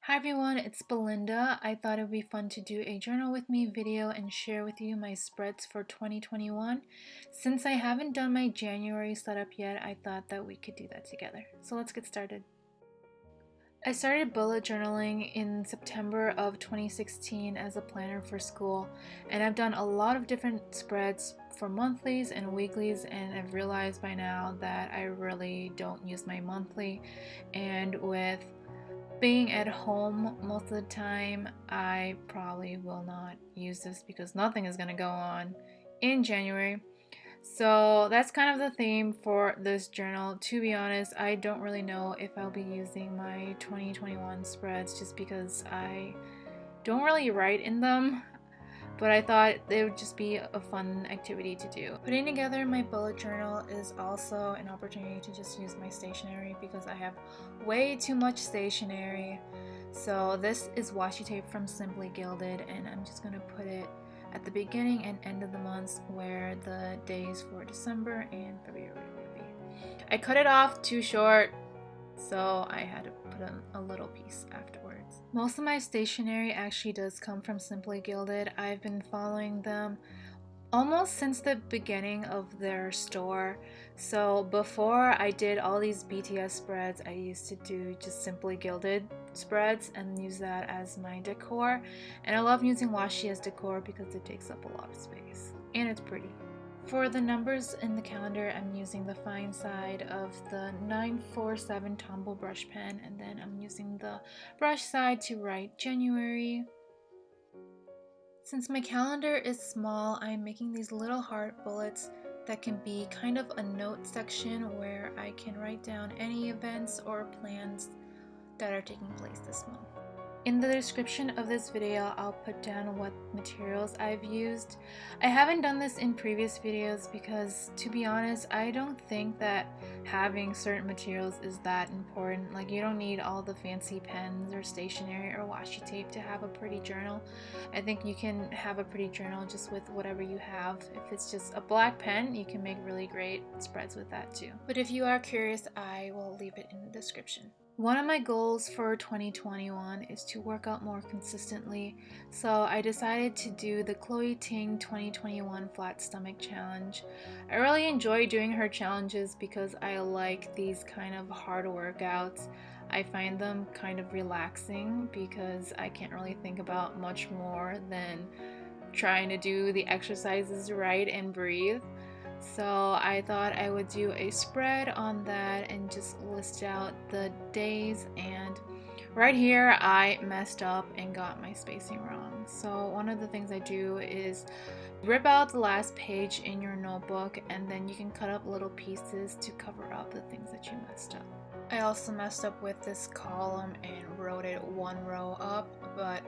Hi everyone, it's Belinda. I thought it would be fun to do a journal with me video and share with you my spreads for 2021. Since I haven't done my January setup yet, I thought that we could do that together. So let's get started. I started bullet journaling in September of 2016 as a planner for school, and I've done a lot of different spreads for monthlies and weeklies, and I've realized by now that I really don't use my monthly, and with being at home most of the time, I probably will not use this because nothing is going to go on in January. So that's kind of the theme for this journal. To be honest, I don't really know if I'll be using my 2021 spreads just because I don't really write in them, but I thought it would just be a fun activity to do. Putting together my bullet journal is also an opportunity to just use my stationery because I have way too much stationery. So this is washi tape from SimplyGilded, and I'm just going to put it at the beginning and end of the months where the days for December and February would be. I cut it off too short, so I had to put in a little piece afterwards. Most of my stationery actually does come from SimplyGilded. I've been following them almost since the beginning of their store. So before I did all these BTS spreads, I used to do just SimplyGilded spreads and use that as my decor. And I love using washi as decor because it takes up a lot of space and it's pretty. For the numbers in the calendar, I'm using the fine side of the 947 Tombow brush pen, and then I'm using the brush side to write January. Since my calendar is small, I'm making these little heart bullets that can be kind of a note section where I can write down any events or plans that are taking place this month. In the description of this video, I'll put down what materials I've used. I haven't done this in previous videos because, to be honest, I don't think that having certain materials is that important. Like, you don't need all the fancy pens or stationery or washi tape to have a pretty journal. I think you can have a pretty journal just with whatever you have. If it's just a black pen, you can make really great spreads with that too. But if you are curious, I will leave it in the description. One of my goals for 2021 is to work out more consistently, so I decided to do the Chloe Ting 2021 Flat Stomach Challenge. I really enjoy doing her challenges because I like these kind of hard workouts. I find them kind of relaxing because I can't really think about much more than trying to do the exercises right and breathe. So I thought I would do a spread on that and just list out the days, and right here I messed up and got my spacing wrong. So one of the things I do is rip out the last page in your notebook, and then you can cut up little pieces to cover up the things that you messed up. I also messed up with this column and wrote it one row up, but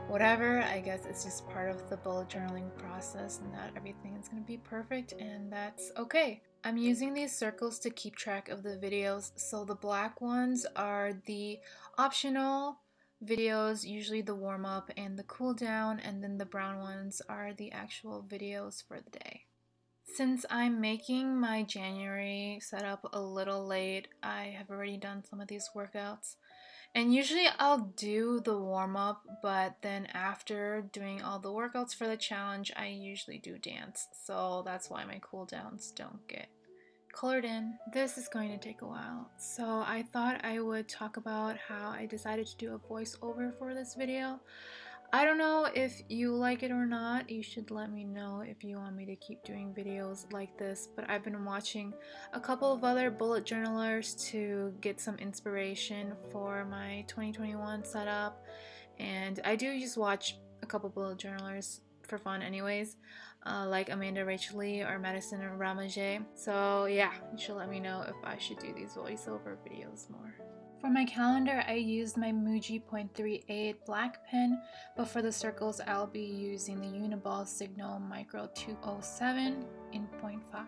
whatever, I guess it's just part of the bullet journaling process, and not everything is going to be perfect, and that's okay. I'm using these circles to keep track of the videos, so the black ones are the optional videos, usually the warm-up and the cool down, and then the brown ones are the actual videos for the day. Since I'm making my January setup a little late, I have already done some of these workouts. And usually I'll do the warm-up, but then after doing all the workouts for the challenge, I usually do dance. So that's why my cool downs don't get colored in. This is going to take a while. So I thought I would talk about how I decided to do a voiceover for this video. I don't know if you like it or not. You should let me know if you want me to keep doing videos like this, but I've been watching a couple of other bullet journalers to get some inspiration for my 2021 setup, and I do just watch a couple bullet journalers for fun anyways, like Amanda Rachel Lee or Madison Ramage. So yeah, you should let me know if I should do these voiceover videos more. For my calendar, I used my Muji .38 black pen, but for the circles, I'll be using the Uni-ball Signo Micro 207 in .5.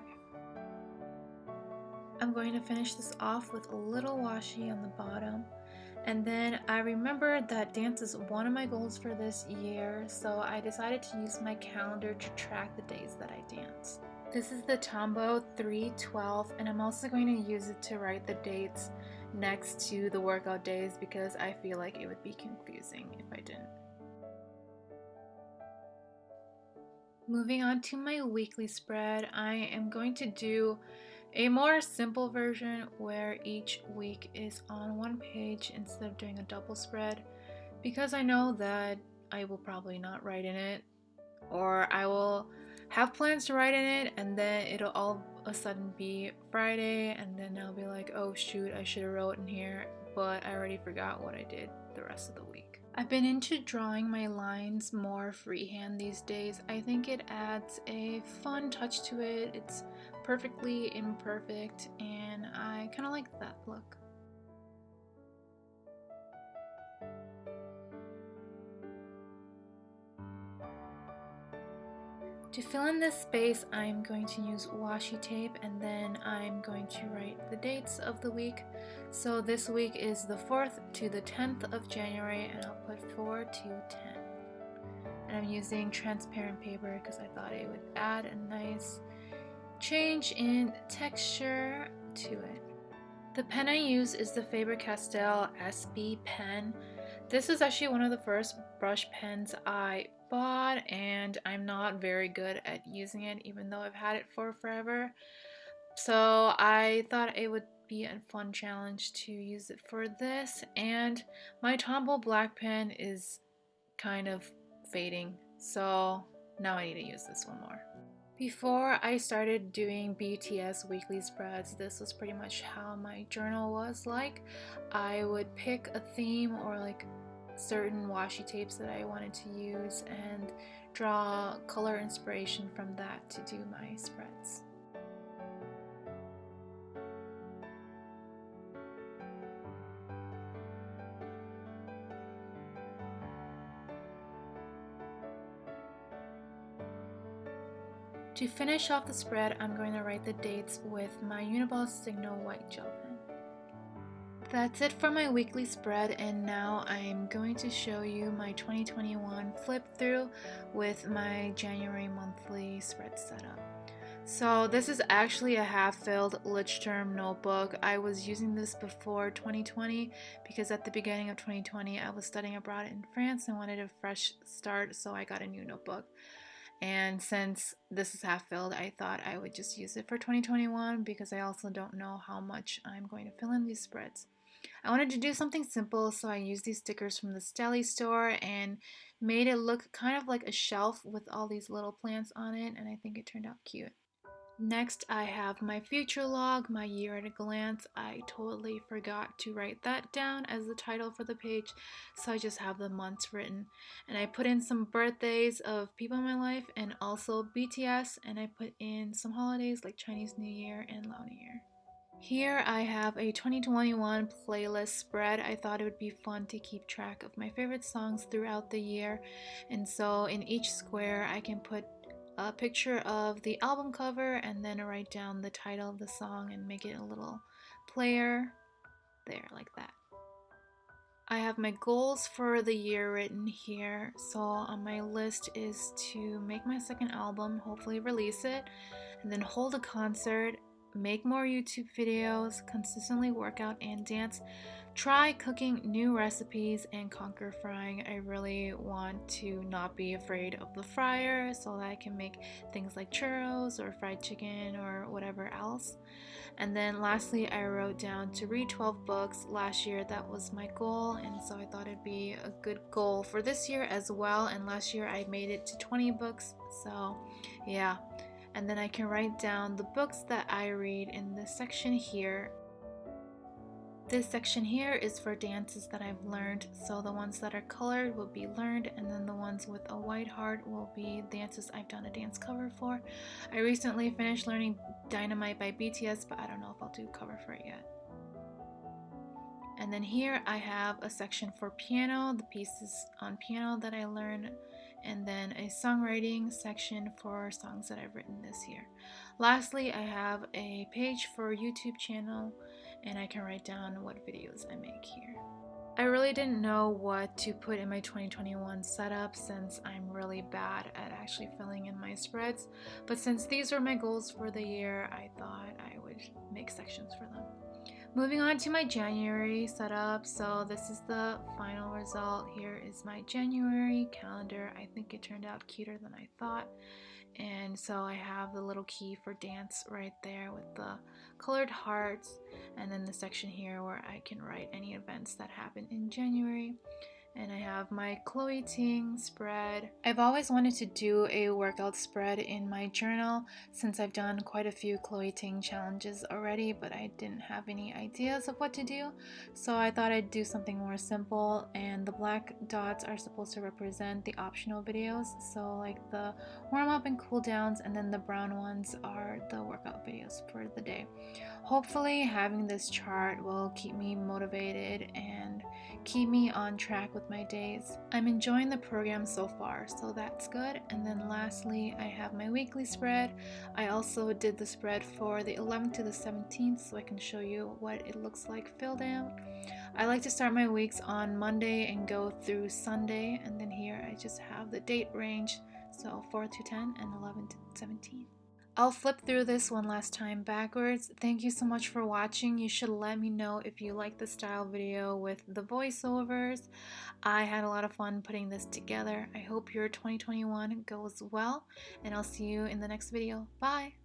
I'm going to finish this off with a little washi on the bottom. And then I remembered that dance is one of my goals for this year, so I decided to use my calendar to track the days that I dance. This is the Tombow 312, and I'm also going to use it to write the dates next to the workout days because I feel like it would be confusing if I didn't. Moving on to my weekly spread, I am going to do a more simple version where each week is on one page instead of doing a double spread, because I know that I will probably not write in it, or I will have plans to write in it and then it'll all of a sudden be Friday and then I'll be like, oh shoot, I should have wrote in here, but I already forgot what I did the rest of the week. I've been into drawing my lines more freehand these days. I think it adds a fun touch to it. It's perfectly imperfect and I kind of like that look. To fill in this space, I'm going to use washi tape and then I'm going to write the dates of the week. So this week is the 4th to the 10th of January and I'll put 4 to 10. And I'm using transparent paper because I thought it would add a nice change in texture to it. The pen I use is the Faber-Castell SB pen. This is actually one of the first brush pens I bought and I'm not very good at using it even though I've had it for forever. So I thought it would be a fun challenge to use it for this, and my Tombow black pen is kind of fading, so now I need to use this one more. Before I started doing BTS weekly spreads, this was pretty much how my journal was like. I would pick a theme or like certain washi tapes that I wanted to use and draw color inspiration from that to do my spreads. To finish off the spread, I'm going to write the dates with my Uni-ball Signo white gel pen. That's it for my weekly spread, and now I'm going to show you my 2021 flip through with my January monthly spread setup. So this is actually a half-filled Leuchtturm notebook. I was using this before 2020 because at the beginning of 2020 I was studying abroad in France and wanted a fresh start, so I got a new notebook. And since this is half filled, I thought I would just use it for 2021 because I also don't know how much I'm going to fill in these spreads. I wanted to do something simple, so I used these stickers from TheStellyStore and made it look kind of like a shelf with all these little plants on it, and I think it turned out cute. Next, I have my future log, my year at a glance. I totally forgot to write that down as the title for the page, so I just have the months written. And I put in some birthdays of people in my life and also BTS, and I put in some holidays like Chinese New Year and Lao New Year. Here I have a 2021 playlist spread. I thought it would be fun to keep track of my favorite songs throughout the year, and so in each square I can put a picture of the album cover and then write down the title of the song and make it a little player there like that. I have my goals for the year written here. So on my list is to make my second album, hopefully release it, and then hold a concert, make more YouTube videos, consistently work out and dance, try cooking new recipes, and conquer frying. I really want to not be afraid of the fryer so that I can make things like churros or fried chicken or whatever else. And then lastly, I wrote down to read 12 books. Last year that was my goal, and so I thought it'd be a good goal for this year as well. And last year I made it to 20 books, so yeah. And then I can write down the books that I read in this section here. This section here is for dances that I've learned, so the ones that are colored will be learned, and then the ones with a white heart will be dances I've done a dance cover for. I recently finished learning Dynamite by BTS, but I don't know if I'll do a cover for it yet. And then here I have a section for piano, the pieces on piano that I learned, and then a songwriting section for songs that I've written this year. Lastly, I have a page for YouTube channel, and I can write down what videos I make here. I really didn't know what to put in my 2021 setup since I'm really bad at actually filling in my spreads, but since these were my goals for the year, I thought I would make sections for them. Moving on to my January setup. So this is the final result. Here is my January calendar. I think it turned out cuter than I thought. And so I have the little key for dance right there with the colored hearts, and then the section here where I can write any events that happen in January. And I have my Chloe Ting spread. I've always wanted to do a workout spread in my journal since I've done quite a few Chloe Ting challenges already, but I didn't have any ideas of what to do. So I thought I'd do something more simple, and the black dots are supposed to represent the optional videos. So like the warm up and cool downs, and then the brown ones are the workout videos for the day. Hopefully having this chart will keep me motivated and keep me on track with my days. I'm enjoying the program so far, so that's good. And then lastly, I have my weekly spread. I also did the spread for the 11th to the 17th, so I can show you what it looks like filled out. I like to start my weeks on Monday and go through Sunday, and then here I just have the date range, so 4 to 10 and 11 to 17. I'll flip through this one last time backwards. Thank you so much for watching. You should let me know if you like the style video with the voiceovers. I had a lot of fun putting this together. I hope your 2021 goes well, and I'll see you in the next video. Bye!